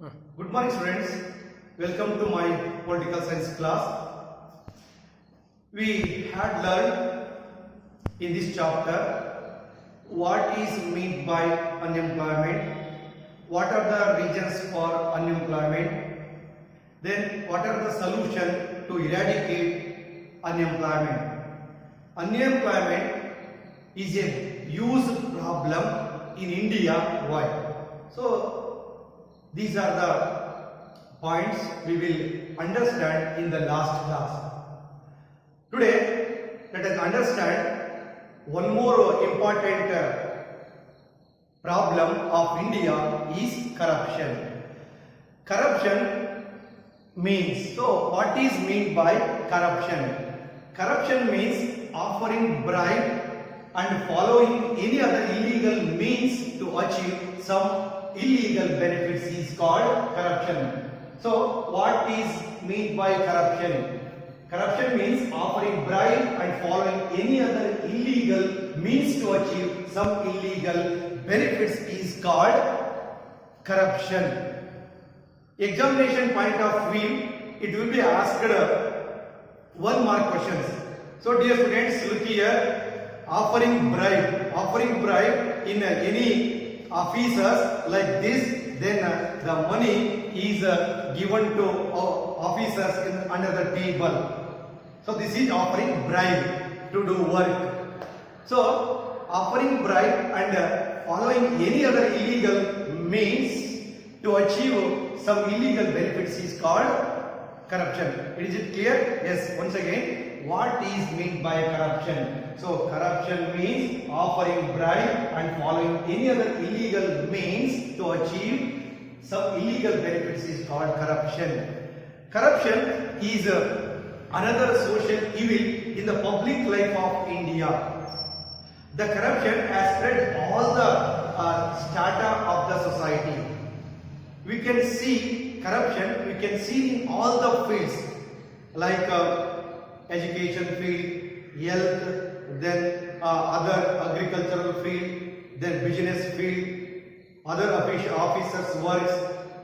Good morning, students. Welcome to my political science class. We had learned in this chapter what is meant by unemployment, what are the reasons for unemployment, then what are the solution to eradicate unemployment. Unemployment is a huge problem in India. Why? So these are the points we will understand in the last class. Today, let us understand one more important problem of India is corruption. Corruption means, so what is meant by corruption? Corruption means offering bribe and following any other illegal means to achieve some illegal benefits is called corruption. So what is meant by corruption? Corruption means offering bribe and following any other illegal means to achieve some illegal benefits is called corruption. Examination point of view, it will be asked 1 mark questions. So dear students, look here, offering bribe in any officers like this, then the money is given to officers under the table. So this is offering bribe to do work. So offering bribe and following any other illegal means to achieve some illegal benefits is called corruption. Is it clear? Yes. Once again, what is meant by corruption? So corruption means offering bribe and following any other illegal means to achieve some illegal benefits is called corruption. Corruption is another social evil in the public life of India. The corruption has spread all the strata of the society. We can see corruption, we can see in all the fields like education field, health, then other agricultural field, then business field, other officers works,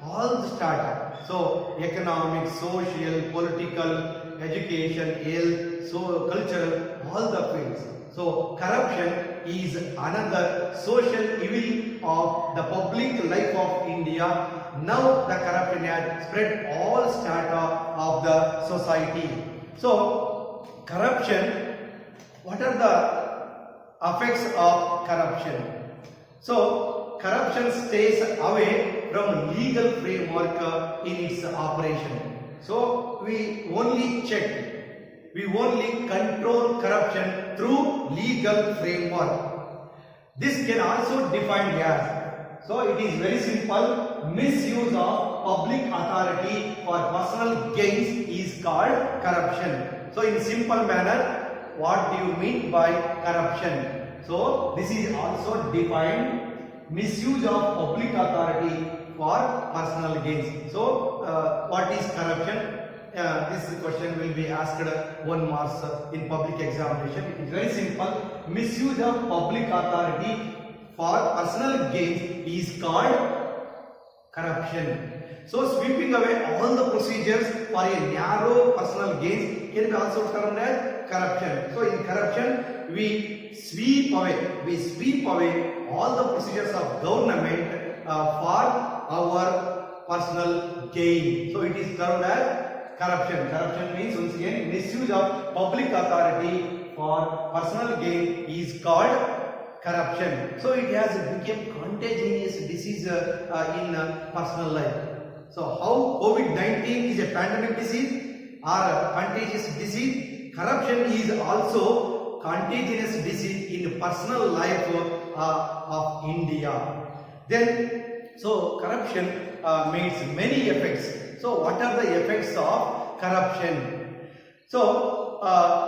all the strata. So economic, social, political, education, health, so cultural, all the fields. So corruption is another social evil of the public life of India. Now the corruption has spread all strata of the society. So corruption, what are the effects of corruption? So corruption stays away from legal framework in its operation. So we only check, we only control corruption through legal framework. This can also define as, so it is very simple, misuse of public authority for personal gains is called corruption. So in simple manner, what do you mean by corruption? So this is also defined, misuse of public authority for personal gains. So what is corruption? This question will be asked 1 marks in public examination. It is very simple. Misuse of public authority for personal gains is called corruption. So sweeping away all the procedures for a narrow personal gains can be also termed as corruption. So in corruption, we sweep away all the procedures of government for our personal gain. So it is termed as corruption. Corruption means, once again, misuse of public authority for personal gain is called corruption. So it has become contagious disease in personal life. So how COVID-19 is a pandemic disease or a contagious disease, corruption is also contagious disease in personal life of India. Then, so corruption makes many effects. So what are the effects of corruption? So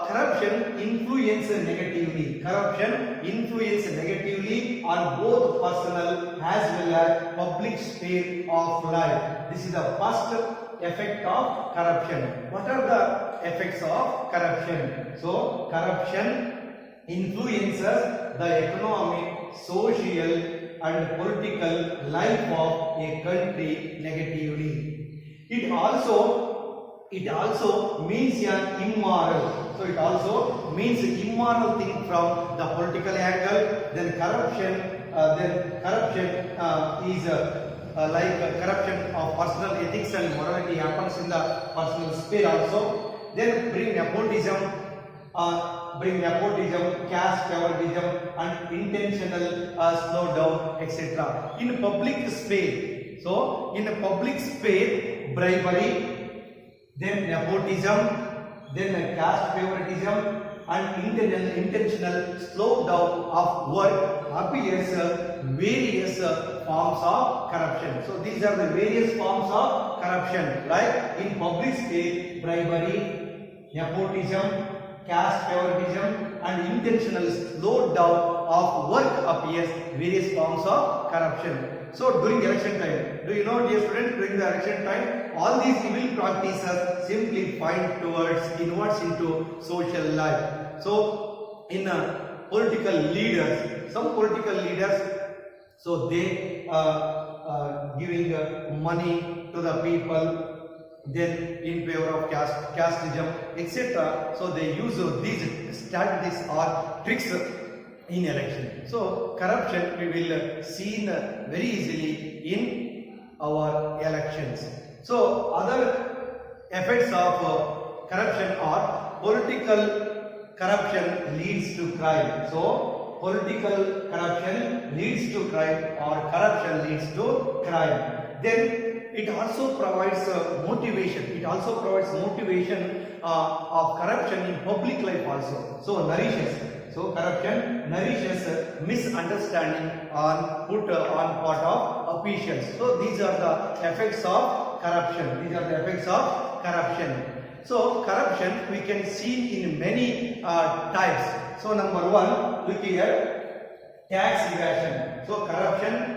corruption influences negatively. Corruption influences negatively on both personal as well as public sphere of life. This is the first effect of corruption. What are the effects of corruption? So corruption influences the economic, social, and political life of a country negatively. It also means an immoral. So it also means immoral thing from the political angle. Then corruption is like corruption of personal ethics and morality happens in the personal sphere also. Then bring nepotism, caste favoritism, and intentional slowdown, etc. In public sphere, so in a public sphere, bribery, then nepotism, then caste favoritism, and intentional slowdown of work appears various forms of corruption. So these are the various forms of corruption, like in public sphere, bribery, nepotism, caste favoritism, and intentional slowdown of work appears various forms of corruption. So during election time, do you know, dear students, during the election time, all these evil practices simply point towards inwards into social life. So in political leaders, some political leaders, so they giving money to the people, then in favor of casteism, etc. So they use these strategies or tricks in election. So corruption we will see very easily in our elections. So other effects of corruption are political corruption leads to crime. So political corruption leads to crime or corruption leads to crime. Then it also provides motivation. It also provides motivation of corruption in public life also. So nourishes. So corruption nourishes misunderstanding on part of officials. So these are the effects of corruption. These are the effects of corruption. So corruption we can see in many types. So number one, look here, tax evasion. So corruption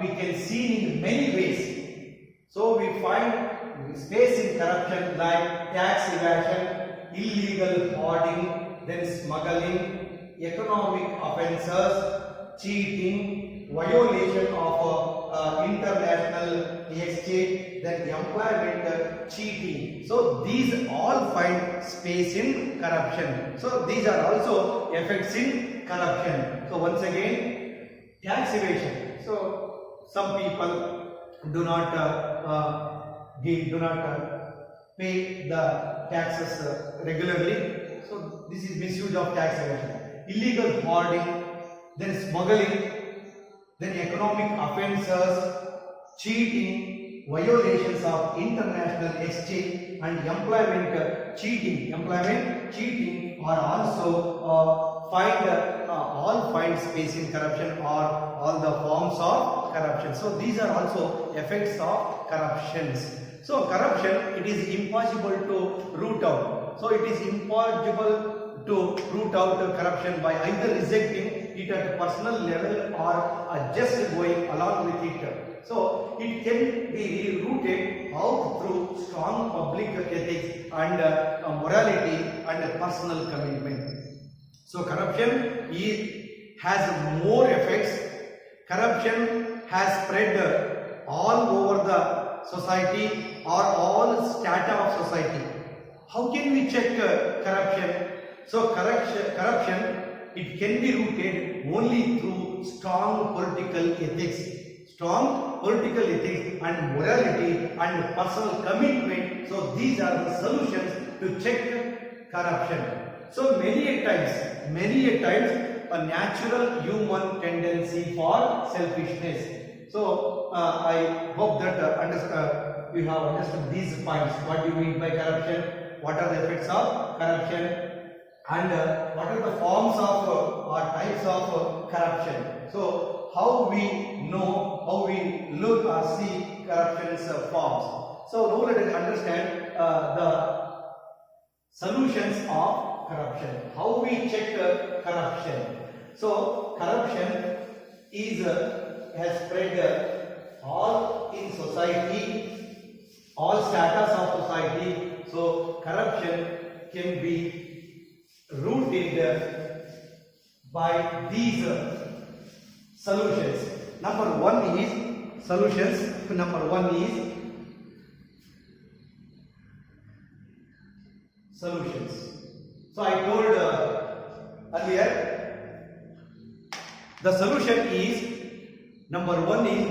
we can see in many ways. So we find space in corruption like tax evasion, illegal hoarding, then smuggling, economic offences, cheating, violation of international exchange, then employment cheating. So these all find space in corruption. So these are also effects in corruption. So once again, tax evasion. So some people do not pay the taxes regularly. So this is misuse of tax evasion. Illegal hoarding, then smuggling, then economic offences, cheating, violations of international exchange, and employment cheating. Employment cheating are also find space in corruption or all the forms of corruption. So these are also effects of corruptions. So corruption, it is impossible to root out. So it is impossible to root out corruption by either rejecting it at a personal level or just going along with it. So it can be rooted out through strong public ethics and morality and personal commitment. So corruption has more effects. Corruption has spread all over the society or all strata of society. How can we check corruption? So corruption, it can be rooted only through strong political ethics. Strong political ethics and morality and personal commitment. So these are the solutions to check corruption. So many a times a natural human tendency for selfishness. So I hope that you have understood these points. What do you mean by corruption? What are the effects of corruption? And what are the forms of or types of corruption? So how we know, how we look or see corruption's forms. So now let us understand the solutions of corruption. How we check corruption. So corruption has spread all in society, all stratas of society. So corruption can be rooted by these solutions. Number one is solutions. Number one is solutions. So I told earlier, the solution is number one is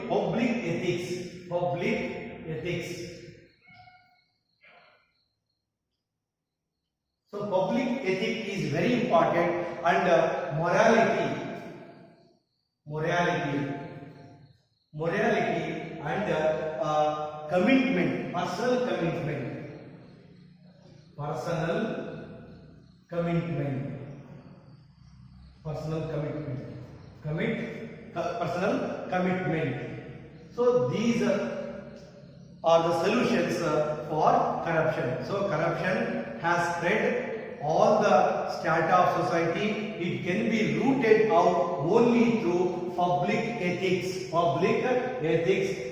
public ethics. Public ethics. So public ethics is very important, and morality and commitment, personal commitment. So these are the solutions for corruption. So corruption has spread all the strata of society. It can be rooted out only through public ethics,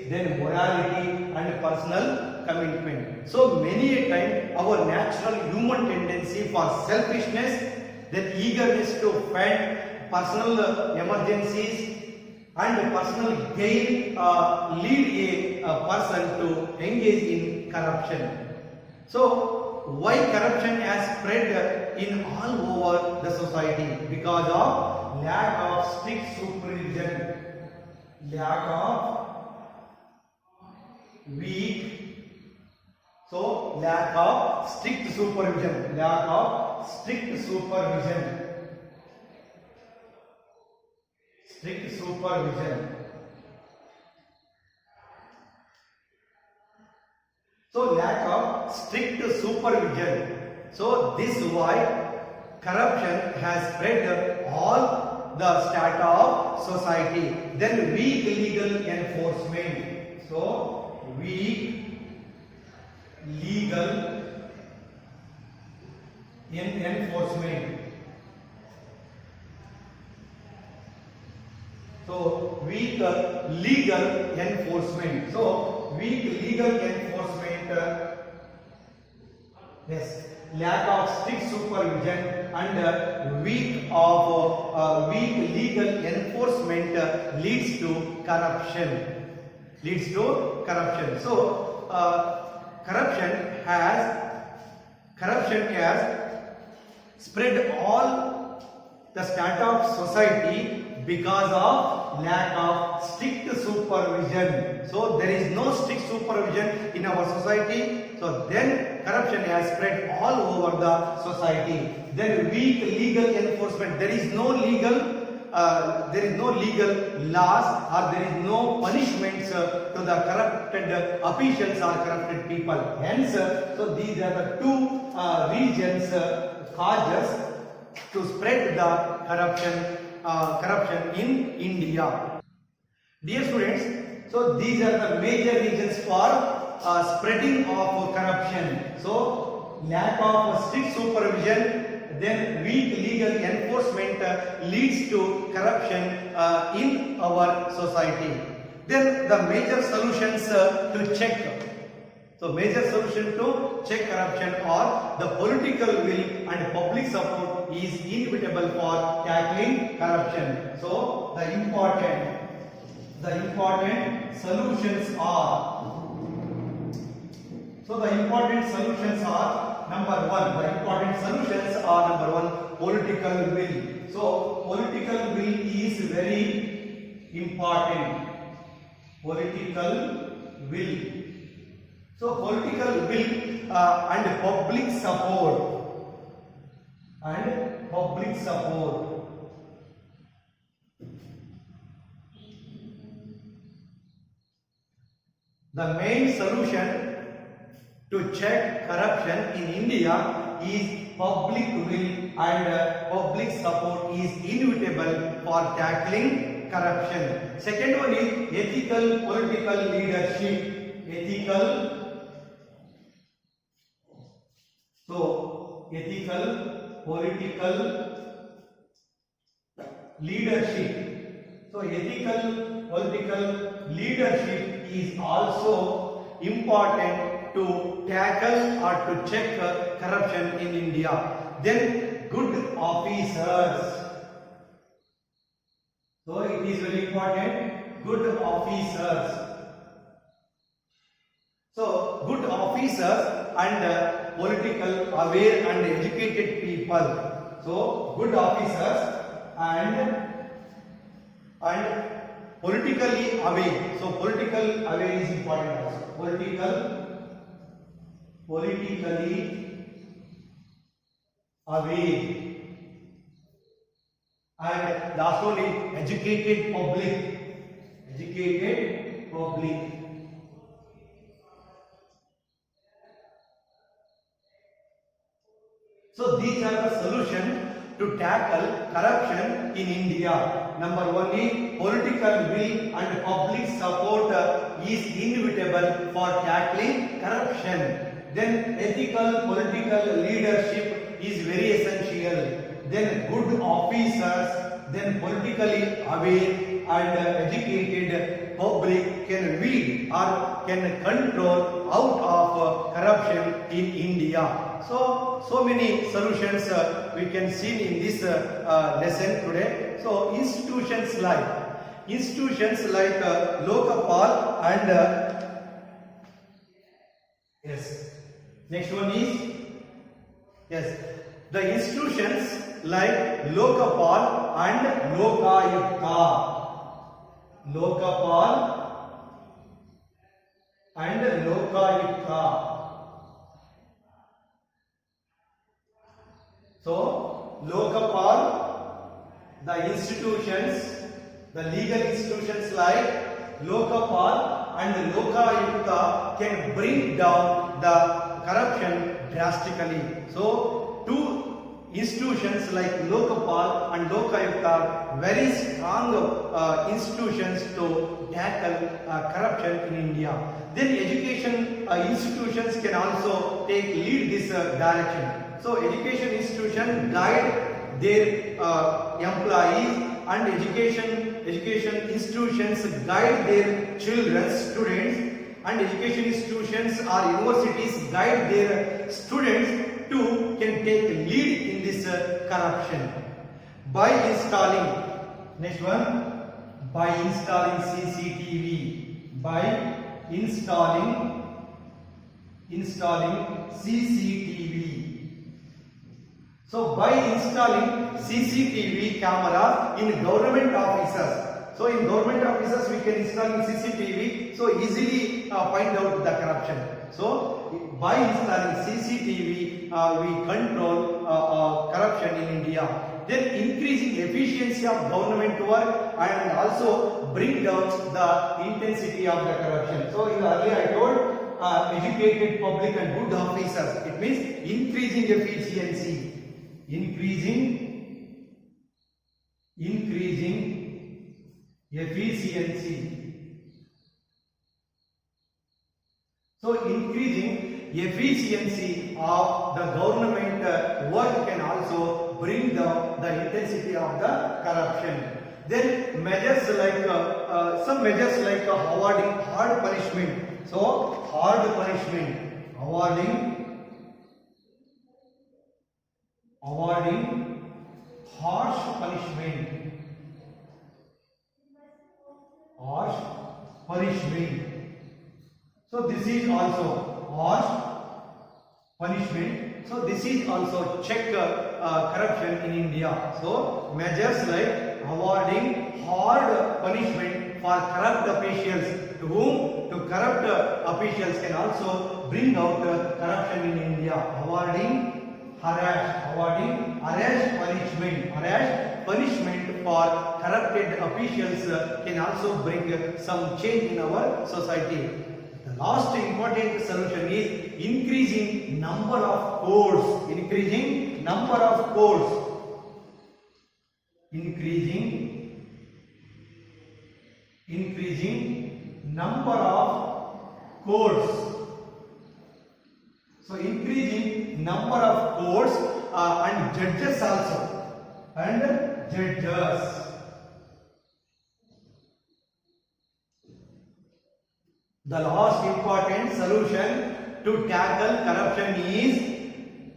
then morality and personal commitment. So many a time our natural human tendency for selfishness, then eagerness to fund personal emergencies and personal gain lead a person to engage in corruption. So why corruption has spread in all over the society? Because of lack of strict supervision, lack of strict supervision, So lack of strict supervision. So this is why corruption has spread all the strata of society. Then weak legal enforcement. So weak legal enforcement. So weak legal enforcement. So weak legal enforcement. Yes, lack of strict supervision and weak legal enforcement leads to corruption. So corruption has spread all the strata of society because of lack of strict supervision. So there is no strict supervision in our society. So then corruption has spread all over the society. Then weak legal enforcement. There is no legal laws, or there is no punishments to the corrupted officials or corrupted people. Hence, so these are the two reasons, causes to spread the corruption in India. Dear students, so these are the major reasons for spreading of corruption. So lack of strict supervision, then weak legal enforcement leads to corruption in our society. Then the major solutions to check. So major solution to check corruption are the political will and public support is inevitable for tackling corruption. So the important solutions are. So the important solutions are number one, political will. So political will is very important. Political will. So political will and public support. The main solution to check corruption in India is public will and public support is inevitable for tackling corruption. Second one is ethical political leadership. Ethical political leadership. So ethical political leadership is also important to tackle or to check corruption in India. Then good officers. So it is very important. Good officers. So good officers and political aware and educated people. So good officers and politically aware. So political aware is important also. Politically aware. And last one is educated public. Educated public. So these are the solutions to tackle corruption in India. Number one is political will and public support is inevitable for tackling corruption. Then ethical political leadership is very essential. Then good officers, then politically aware and educated public can weed or can control out of corruption in India. So many solutions we can see in this lesson today. So institutions like Lokapal and yes. Next one is yes. The institutions like Lokapal and Lokayukta. Lokapal and Lokayukta. So Lokapal, the institutions, the legal institutions like Lokapal and Lokayukta can bring down the corruption drastically. So two institutions like Lokapal and Lokayukta are very strong institutions to tackle corruption in India. Then education institutions can also take lead this direction. So education institutions guide their employees and education institutions guide their children, students, and education institutions or universities guide their students to can take lead in this corruption by installing next one by installing CCTV by installing CCTV. So by installing CCTV cameras in government offices. So in government offices we can install CCTV so easily find out the corruption. So by installing CCTV we control corruption in India. Then increasing efficiency of government work and also bring down the intensity of the corruption. So in earlier I told educated public and good officers. It means increasing efficiency. Increasing efficiency. So increasing efficiency of the government work can also bring down the intensity of the corruption. Then measures like some measures like awarding hard punishment. So hard punishment, awarding harsh punishment. Harsh punishment. So this is also harsh punishment. So this is also check corruption in India. So measures like awarding hard punishment for corrupt officials to whom to corrupt officials can also bring out corruption in India. Awarding punishment for corrupted officials can also bring some change in our society. The last important solution is increasing number of courts. Increasing number of courts. Increasing number of courts. So increasing number of courts and judges also. And judges. The last important solution to tackle corruption is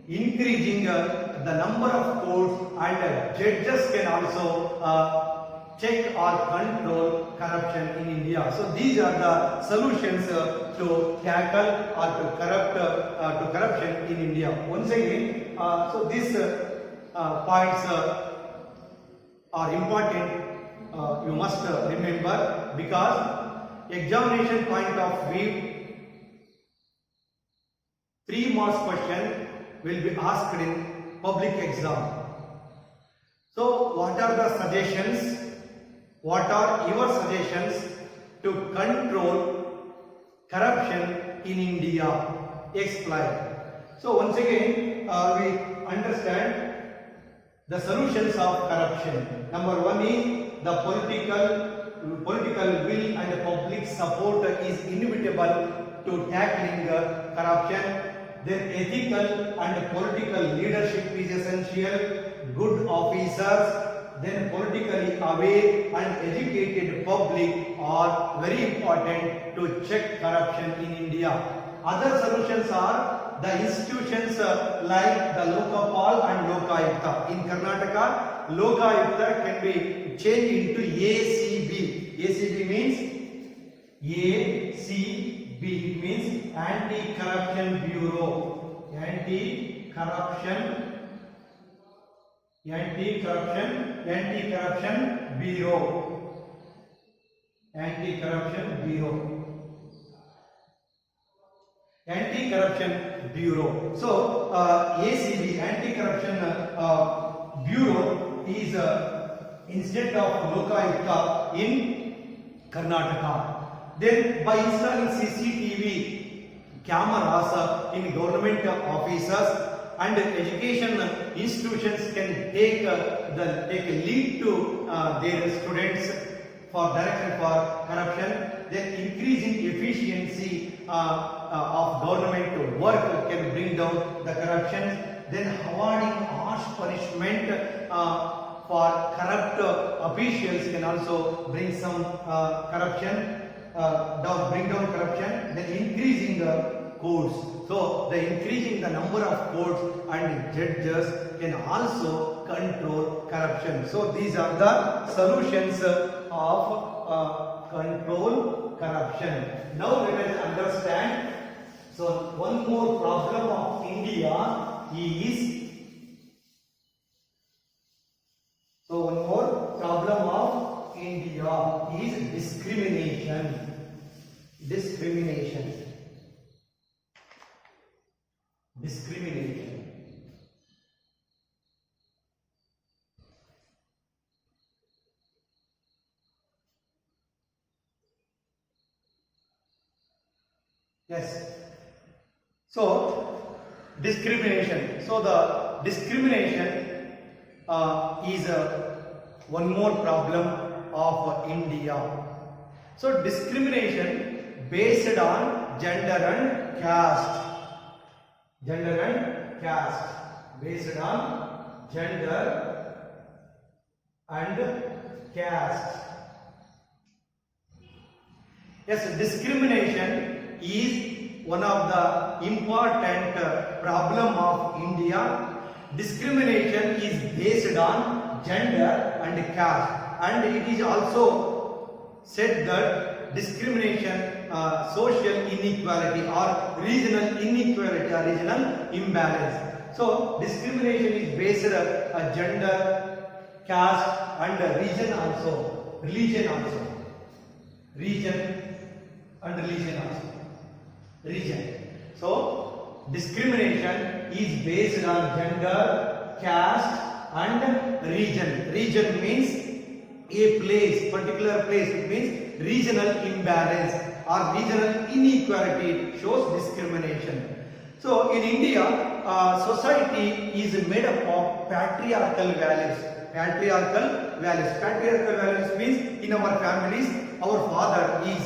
increasing the number of courts and judges can also check or control corruption in India. So these are the solutions to tackle or to corruption in India. Once again, so these points are important. You must remember, because examination point of view, 3 marks question will be asked in public exam. So what are the suggestions? What are your suggestions to control corruption in India? Explain. So once again, we understand the solutions of corruption. Number 1 is the political will and public support is inevitable to tackling corruption. Then ethical and political leadership is essential. Good officers, then politically aware and educated public are very important to check corruption in India. Other solutions are the institutions like the Lokapal and Lokayukta. In Karnataka, Lokayukta can be changed into ACB. ACB means Anti-Corruption Bureau. Anti-Corruption Bureau. Anti-Corruption Bureau. So ACB, Anti-Corruption Bureau, is instead of Lokayukta in Karnataka. Then by installing CCTV cameras in government offices and education institutions can take a lead to their students for direction for corruption. Then increasing efficiency of government work can bring down the corruption. Then awarding harsh punishment for corrupt officials can also bring some corruption, bring down corruption. Then increasing courts. So the increasing the number of courts and judges can also control corruption. So these are the solutions of control corruption. Now let us understand. So one more problem of India is discrimination. Yes. So discrimination. So the discrimination is one more problem of India. So discrimination based on gender and caste. Based on gender and caste. Yes, discrimination is one of the important problem of India. Discrimination is based on gender and caste, and it is also said that discrimination, social inequality or regional inequality or regional imbalance. So discrimination is based on gender, caste and religion also. So discrimination is based on gender, caste and region. Region means a place, particular place. It means regional imbalance or regional inequality shows discrimination. So in India, society is made up of patriarchal values. Patriarchal values means in our families, our father is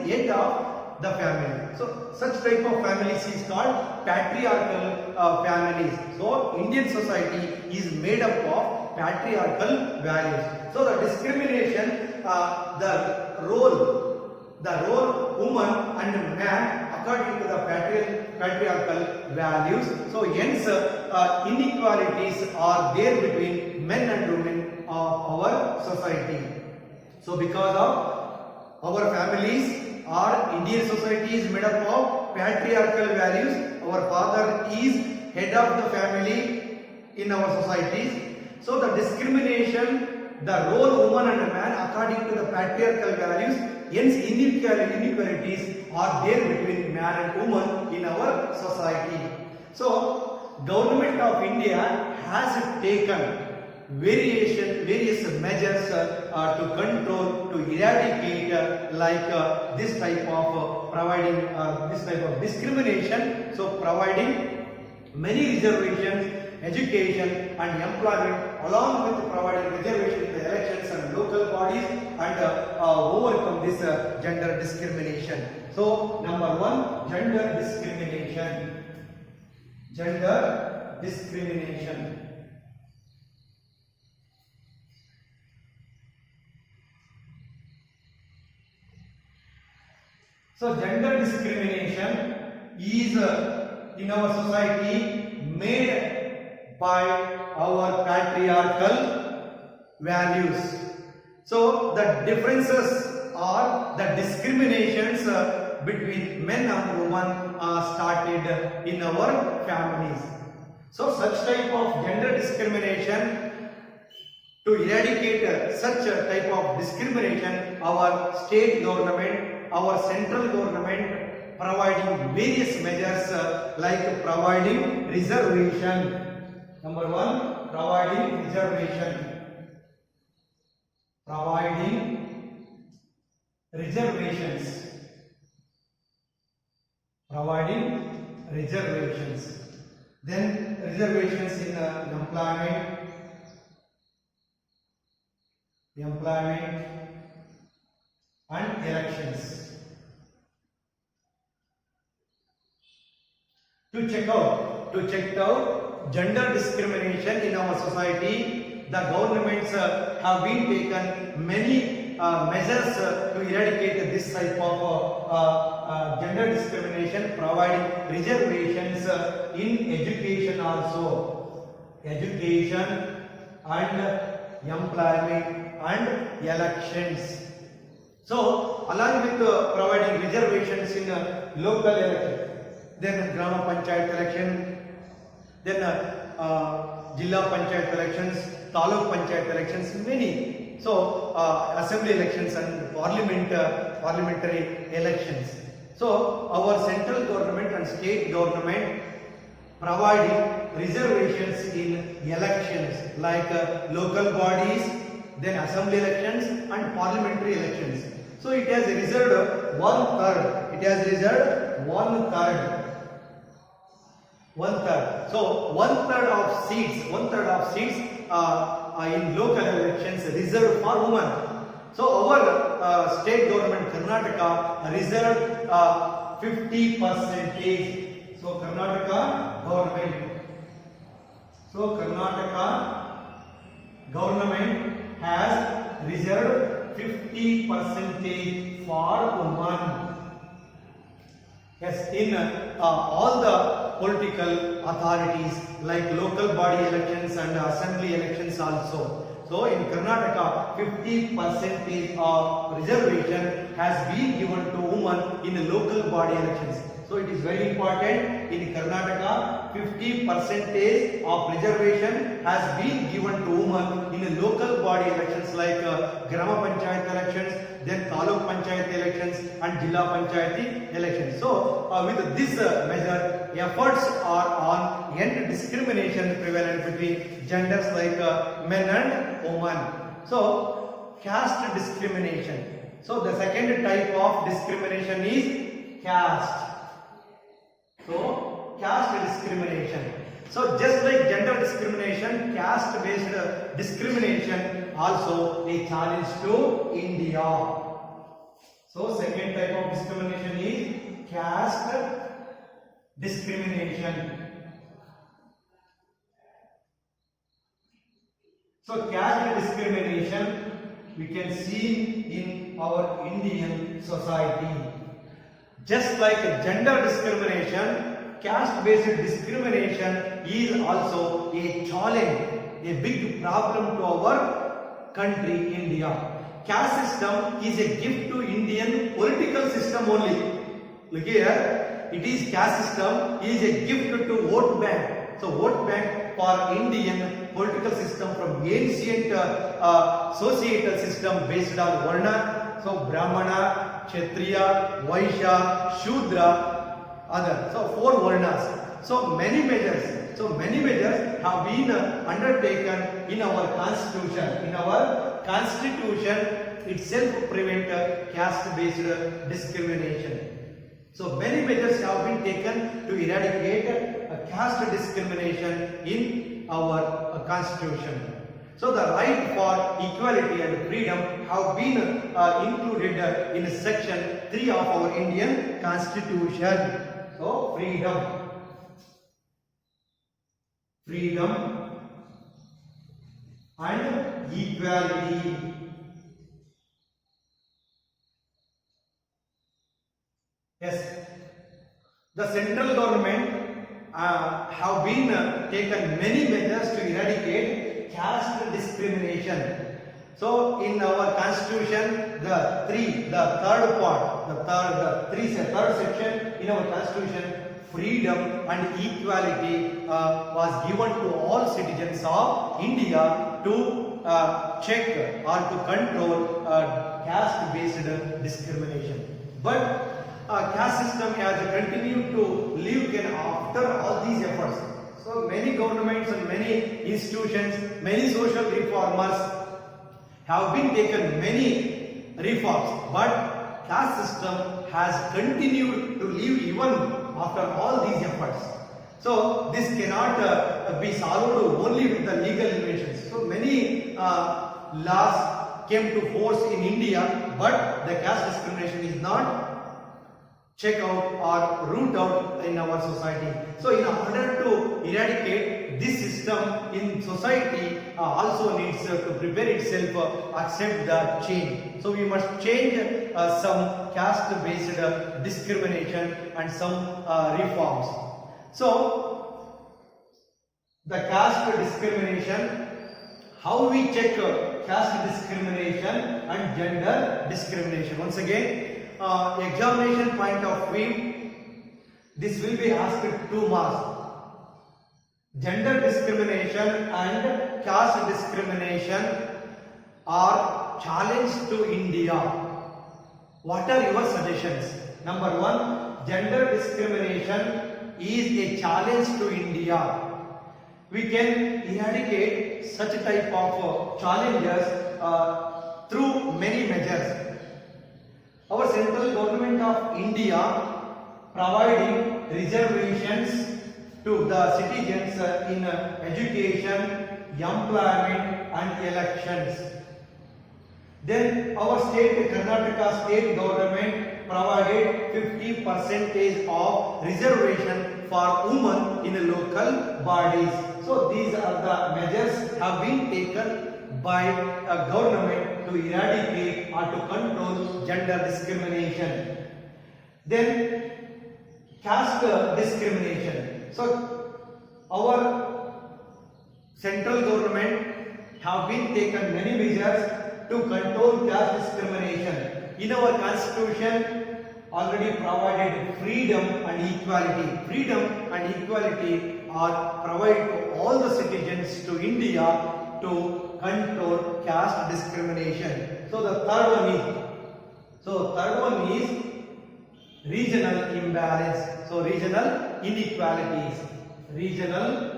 head of the family. So such type of families is called patriarchal families. So Indian society is made up of patriarchal values. So the discrimination, the role woman and man according to the patriarchal values. So hence inequalities are there between men and women of our society. So because of our families, our Indian society is made up of patriarchal values. Our father is head of the family in our societies. So the discrimination, the role woman and man according to the patriarchal values, hence inequalities are there between man and woman in our society. So government of India has taken various measures to control, to eradicate this type of providing this type of discrimination. So providing many reservations, education and employment, along with providing reservations in the elections and local bodies, and overcome this gender discrimination. So number one, gender discrimination. Gender discrimination. So gender discrimination is in our society made by our patriarchal values. So the differences or the discriminations between men and women are started in our families. So such type of gender discrimination, to eradicate such a type of discrimination, our state government, our central government providing various measures like providing reservation. Number one, providing reservation. Providing reservations. Providing reservations. Then reservations in employment and elections. To check out gender discrimination in our society, the governments have been taken many measures to eradicate this type of gender discrimination, providing reservations in education also, education and employment and elections. So along with providing reservations in local elections, then Grama Panchayat election, then Jilla Panchayat elections, Taluk Panchayat elections, many. So assembly elections and parliamentary elections. So our central government and state government providing reservations in elections like local bodies, then assembly elections and parliamentary elections. So it has reserved 1/3. It has reserved 1/3. 1/3. So 1/3 of seats. 1/3 of seats in local elections reserved for women. So our state government Karnataka reserved 50%. So Karnataka government has reserved 50% for women. Yes, in all the political authorities like local body elections and assembly elections also. So in Karnataka, 50% of reservation has been given to women in the local body elections. So it is very important, in Karnataka 50% of reservation has been given to women in the local body elections like Grama Panchayat elections, then Taluk Panchayat elections and Jilla Panchayat elections. So with this measure, efforts are on end discrimination prevalent between genders like men and women. So caste discrimination. So the second type of discrimination is caste. So caste discrimination. So just like gender discrimination, caste based discrimination also a challenge to India. So second type of discrimination is caste discrimination. So caste discrimination we can see in our Indian society. Just like gender discrimination, caste-based discrimination is also a challenge, a big problem to our country India. Caste system is a gift to Indian political system only. Look here, it is caste system is a gift to vote bank. So vote bank for Indian political system from ancient societal system based on Varna. So Brahmana, Kshatriya, Vaishya, Shudra, other. So four Varnas. So many measures have been undertaken in our constitution. In our constitution itself prevent caste-based discrimination. So many measures have been taken to eradicate caste discrimination in our constitution. So the right for equality and freedom have been included in section 3 of our Indian constitution. So freedom and equality. Yes, the central government have been taken many measures to eradicate caste discrimination. So in our constitution, the third section in our constitution, freedom and equality was given to all citizens of India to check or to control caste-based discrimination. But caste system has continued to live after all these efforts. So many governments and many institutions, many social reformers have been taken many reforms, but caste system has continued to live even after all these efforts. So this cannot be solved only with the legal inventions. So many laws came to force in India, but the caste discrimination is not check out or root out in our society. So in order to eradicate this system in society also needs to prepare itself, accept the change. So we must change some caste based discrimination and some reforms. So the caste discrimination, how we check caste discrimination and gender discrimination. Once again, examination point of view, this will be asked 2 marks. Gender discrimination and caste discrimination are challenge to India. What are your suggestions? Number 1, gender discrimination is a challenge to India. We can eradicate such type of challenges through many measures. Our central government of India providing reservations to the citizens in education, employment and elections. Then our state, Karnataka state government provided 50% of reservation for women in local bodies. So these are the measures have been taken by a government to eradicate or to control gender discrimination. Then caste discrimination. So our central government have been taken many measures to control caste discrimination. In our constitution already provided freedom and equality. Freedom and equality are provided to all the citizens to India to control caste discrimination. So the third one is regional imbalance. So regional inequalities. Regional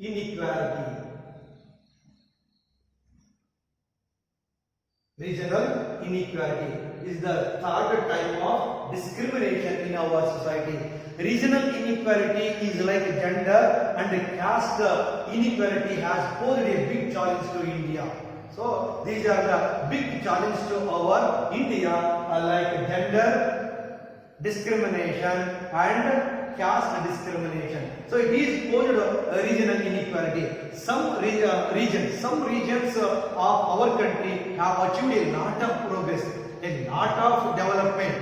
inequality. Regional inequality is the third type of discrimination in our society. Regional inequality is like gender and caste inequality has posed a big challenge to India. So these are the big challenge to our India like gender discrimination and caste discrimination. So it is posed regional inequality. Some regions of our country have achieved a lot of progress, a lot of development.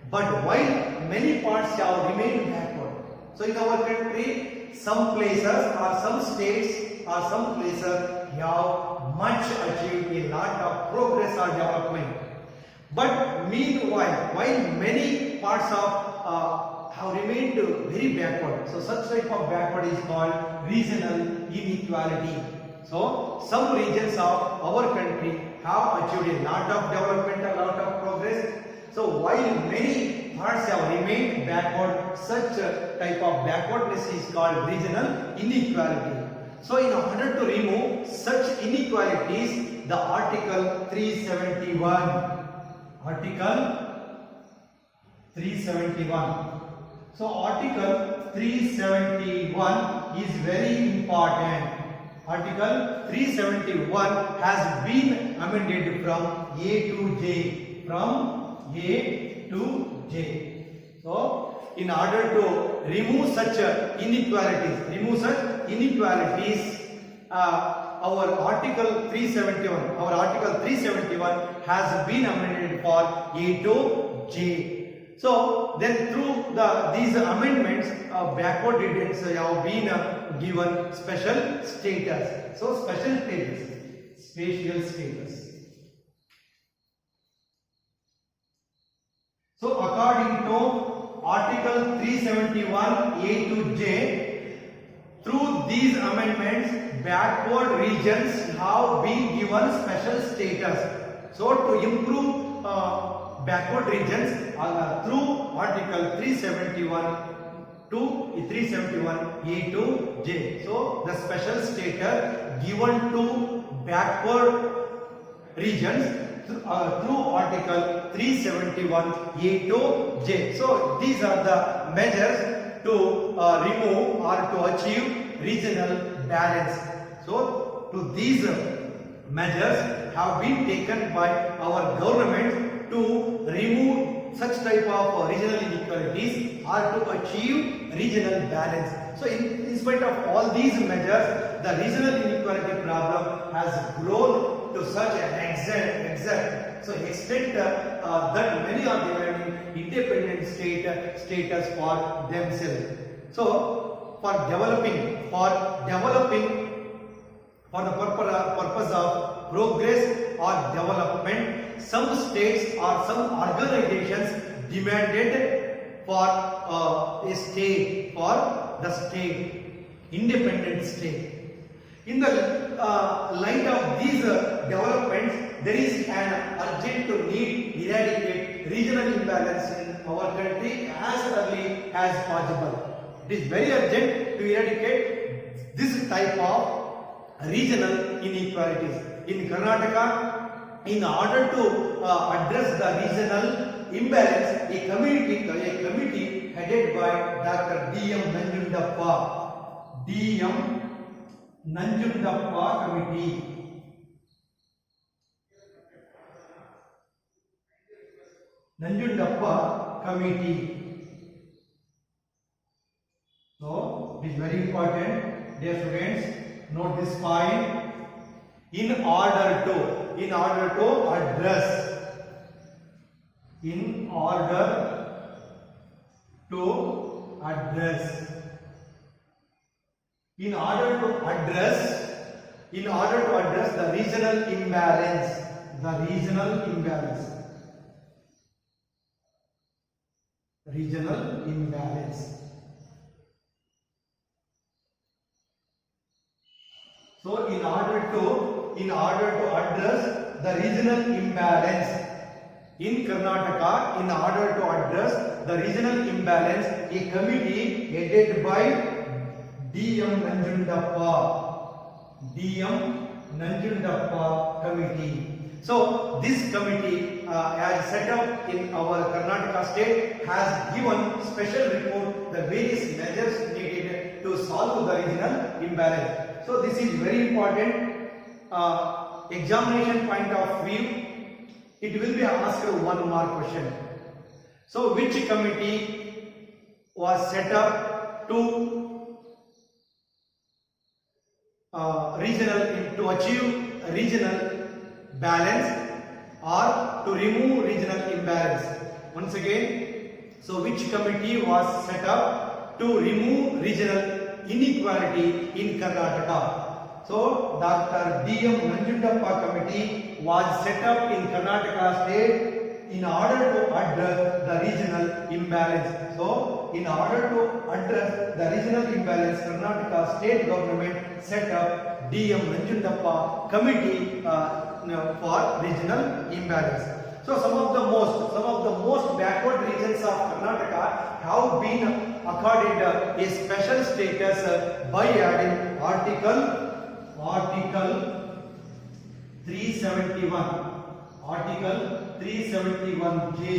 But while many parts have remained backward. So in our country, some places or some states or some places have much achieved a lot of progress or development. But meanwhile, while many parts of have remained very backward, so such type of backward is called regional inequality. So some regions of our country have achieved a lot of development, a lot of progress. So while many parts have remained backward, such type of backwardness is called regional inequality. So in order to remove such inequalities, the Article 371. So Article 371 is very important. Article 371 has been amended from A to J. So in order to remove such inequalities, our Article 371 has been amended for A to J. So then through these amendments, backward regions have been given special status. So spatial status. So according to Article 371 A to J, through these amendments, backward regions have been given special status. So to improve backward regions through Article 371 A to J. So the special status given to backward regions through Article 371 A to J. So these are the measures to remove or to achieve regional balance. So to these measures have been taken by our government to remove such type of regional inequalities or to achieve regional balance. So in spite of all these measures, the regional inequality problem has grown to such an extent that many are demanding independent status for themselves. So for the purpose of progress or development, some states or some organizations demanded for a state, independent state. In the light of these developments, there is an urgent need to eradicate regional imbalance in our country as early as possible. It is very urgent to eradicate this type of regional inequalities. In Karnataka, in order to address the regional imbalance, a committee headed by Dr. D.M. Nanjundappa Committee. So, it is very important, dear students, note this point. In order to address the regional imbalance. So in order to address the regional imbalance in Karnataka, in order to address the regional imbalance, a committee headed by D.M. Nanjundappa Committee. So this committee as set up in our Karnataka state has given special report the various measures needed to solve the regional imbalance. So this is very important examination point of view. It will be asked one more question. So which committee was set up to to achieve regional balance or to remove regional imbalance? Once again, so which committee was set up to remove regional inequality in Karnataka? So Dr. D.M. Nanjundappa committee was set up in Karnataka state in order to address the regional imbalance. So in order to address the regional imbalance, Karnataka state government set up D.M. Nanjundappa committee for regional imbalance. So some of the most backward regions of Karnataka have been accorded a special status by adding Article 371, Article 371J,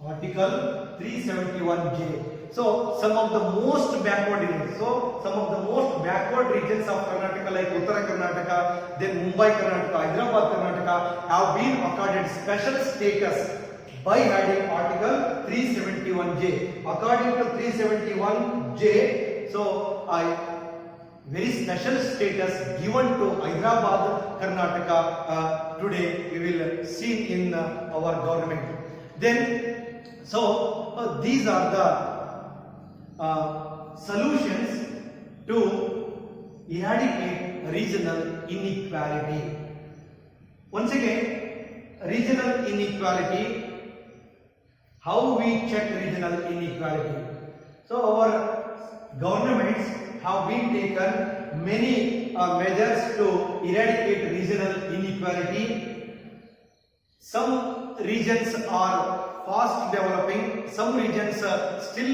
Article 371J. So some of the most backward regions. So some of the most backward regions of Karnataka, like Uttara Karnataka, then Mumbai Karnataka, Hyderabad Karnataka, have been accorded special status by adding Article 371J. According to 371J, so very special status given to Hyderabad Karnataka today we will see in our government. Then, so these are the solutions to eradicate regional inequality. Once again, regional inequality. How we check regional inequality? So our governments have been taken many measures to eradicate regional inequality. Some regions are fast developing, some regions still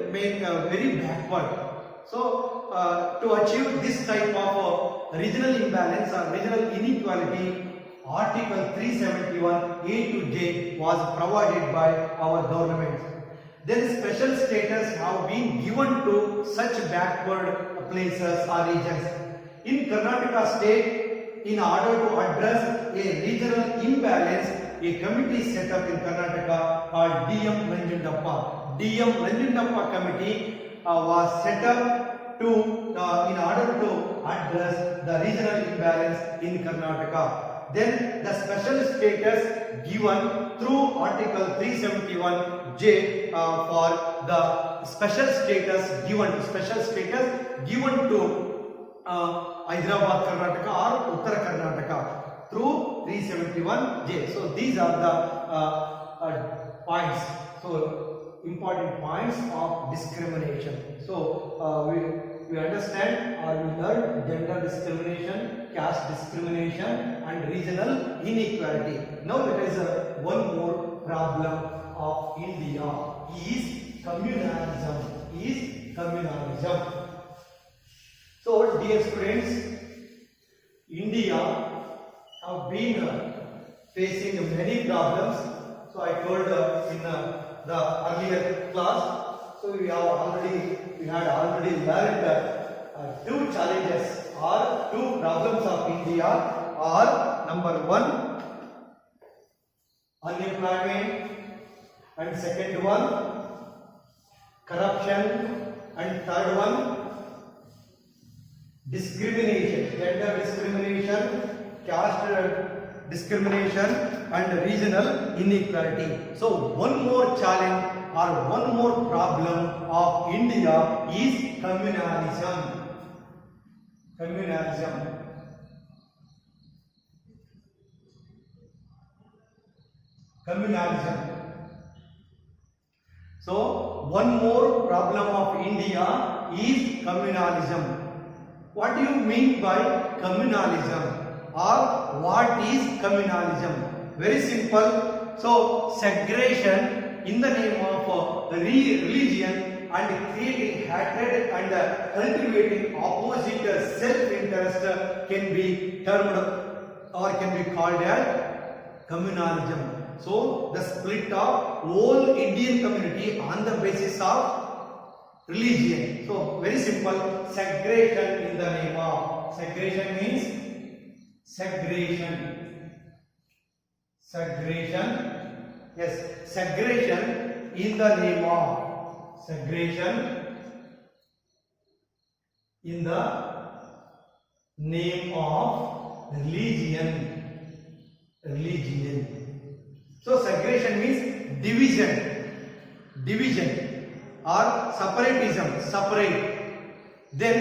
remain very backward. So to achieve this type of regional imbalance or regional inequality, Article 371 A to J was provided by our government. Then special status have been given to such backward places or regions. In Karnataka state, in order to address a regional imbalance, a committee set up in Karnataka called D.M. Nanjundappa. D.M. Nanjundappa committee was set up to in order to address the regional imbalance in Karnataka. Then the special status given through Article 371J for the special status given to Hyderabad Karnataka or Uttara Karnataka through 371J. So these are the points. So important points of discrimination. So we understand or we learn gender discrimination, caste discrimination and regional inequality. Now let us one more problem of India is communalism. So dear students, India have been facing many problems. So I told in the earlier class. So we had already learned two challenges or two problems of India are number one, unemployment, and second one, corruption, and third one, discrimination, gender discrimination, caste discrimination, and regional inequality. So one more challenge or one more problem of India is communalism. So one more problem of India is communalism. What do you mean by communalism or what is communalism? Very simple. So segregation in the name of religion and creating hatred and cultivating opposite self-interest can be termed or can be called as communalism. So the split of whole Indian community on the basis of religion. So very simple, segregation in the name of. Segregation means segregation. Yes, segregation in the name of. Segregation in the name of religion. So segregation means division or separatism, separate. Then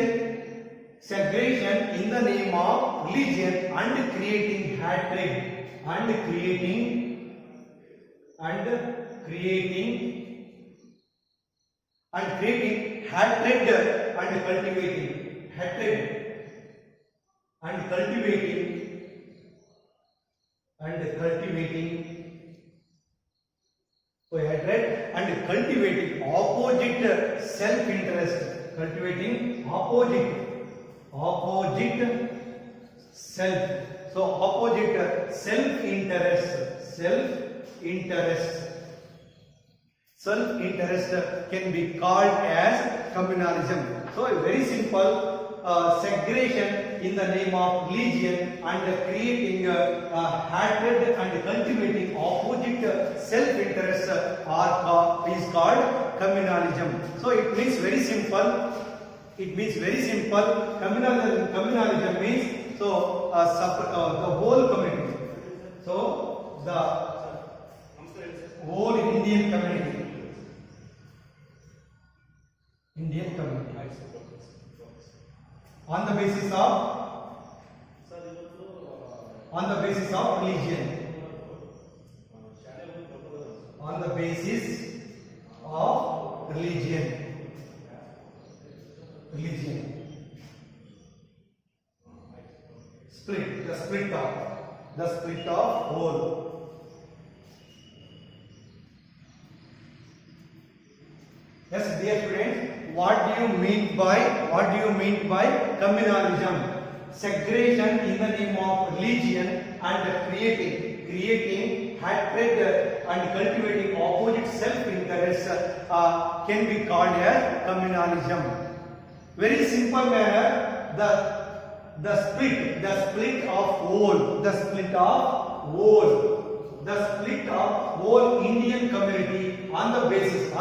segregation in the name of religion and creating hatred and creating hatred and cultivating hatred and cultivating so hatred and cultivating opposite self-interest, cultivating opposite self. So opposite self-interest can be called as communalism. So very simple, segregation in the name of religion and creating hatred and cultivating opposite self-interest is called communalism. So it means very simple. Communalism means so the whole community. So the whole Indian community. On the basis of religion. On the basis of religion. The split of whole. Yes, dear students, what do you mean by communalism? Segregation in the name of religion and creating hatred and cultivating opposite self-interest can be called as communalism. Very simple manner, the split of whole Indian community on the basis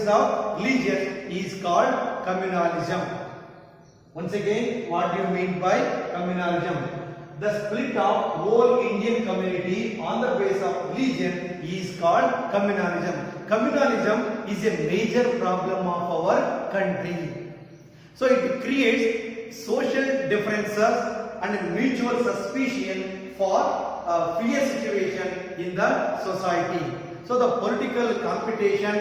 of religion is called communalism. Once again, what do you mean by communalism? The split of whole Indian community on the basis of religion is called communalism. Communalism is a major problem of our country. So it creates social differences and mutual suspicion for fear situation in the society. So the political competition,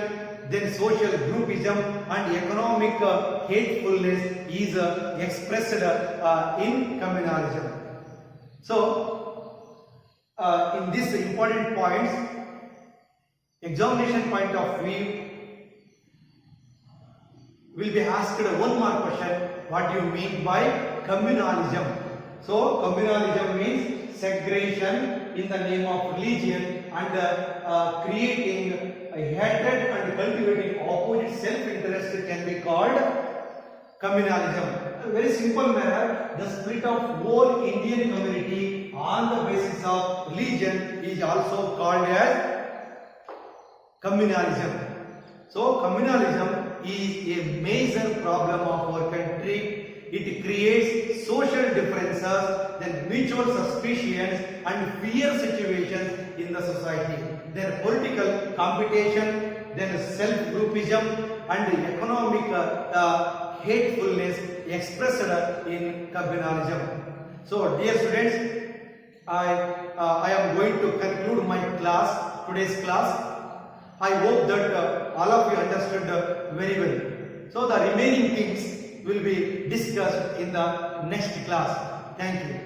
then social groupism and economic hatefulness is expressed in communalism. So in these important points, examination point of view will be asked one more question: what do you mean by communalism? So communalism means segregation in the name of religion and creating a hatred and cultivating opposite self-interest can be called communalism. A very simple manner, the split of whole Indian community on the basis of religion is also called as communalism. So communalism is a major problem of our country. It creates social differences, then mutual suspicions and fear situations in the society. Then political competition, then self-groupism and economic hatefulness expressed in communalism. So dear students, I am going to conclude my today's class. I hope that all of you understood very well. So the remaining things will be discussed in the next class. Thank you.